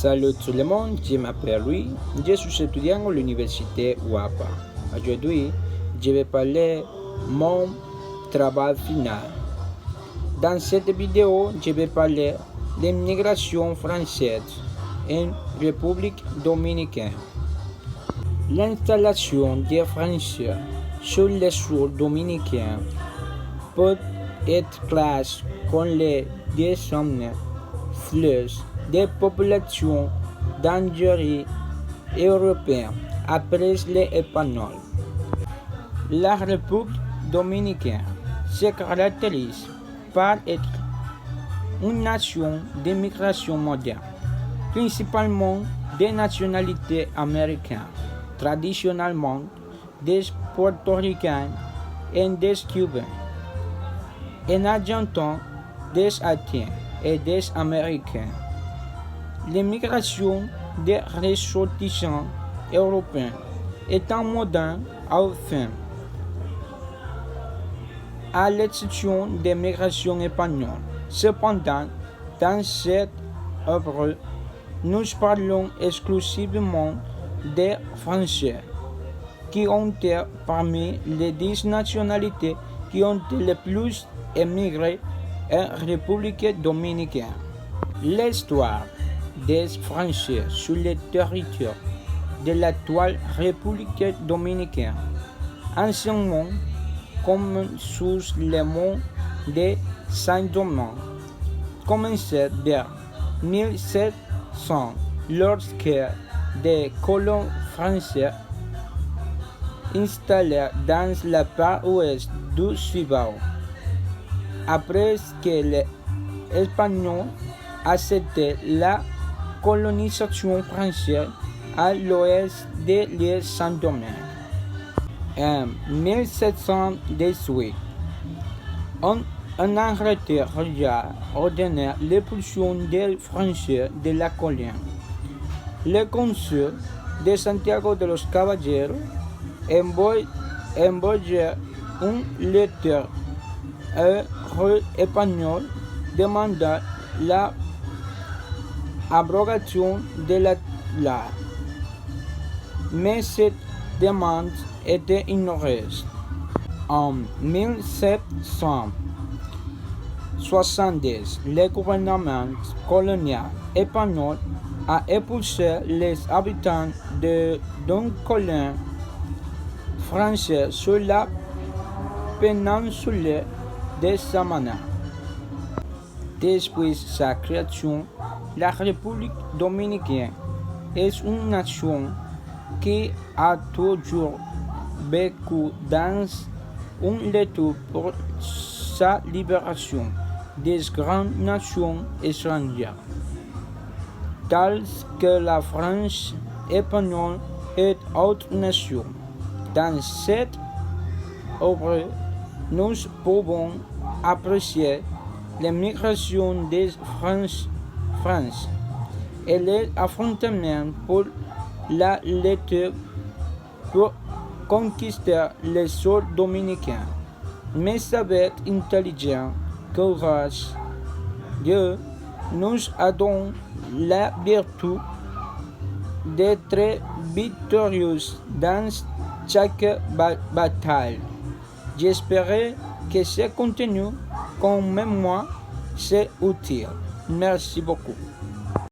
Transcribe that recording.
Salut tout le monde, je m'appelle Louis, je suis étudiant à l'université WAPA. Aujourd'hui, je vais parler de mon travail final. Dans cette vidéo, je vais parler de l'immigration française en République dominicaine. L'installation des Français sur le sol dominicain peut être classée comme les descendants fleuves des populations d'Algérie européenne après les Espagnols. La République dominicaine se caractérise par être une nation d'immigration moderne, principalement des nationalités américaines, traditionnellement des Portoricains et des Cubains, en ajoutant des Haïtiens et des Américains. L'immigration des ressortissants européens est un modèle enfin, à l'exception des migrations espagnoles. Cependant, dans cette œuvre, nous parlons exclusivement des Français, qui ont été parmi les 10 nationalités qui ont le plus émigré en République dominicaine. L'histoire des Français sur le territoire de l'actuelle République dominicaine, anciennement comme sous le nom de Saint-Domingue, commençait vers 1700 lorsque des colons français installés dans la part ouest du Cibao, après que les Espagnols acceptaient la colonisation française à l'ouest de l'île Saint-Domingue. En 1718, en Angleterre ordonné l'expulsion des Français de la colonie. Le consul de Santiago de los Caballeros envoya une lettre au roi espagnol demandant la abrogation de la loi. Mais cette demande était ignorée. En 1770, le gouvernement colonial espagnol a expulsé les habitants d'une colonie française sur la péninsule de Samana. Depuis sa création, la République dominicaine est une nation qui a toujours vécu dans une lutte pour sa libération des grandes nations étrangères, telles que la France, l'Espagne et autres nations. Dans cette œuvre, nous pouvons apprécier l'immigration des France et les affrontements pour la lutte pour conquister le sol dominicain. Mais avec intelligence, courage, Dieu nous a donné la vertu d'être victorieux dans chaque bataille. J'espère que ce contenu, comme moi, c'est utile. Merci beaucoup.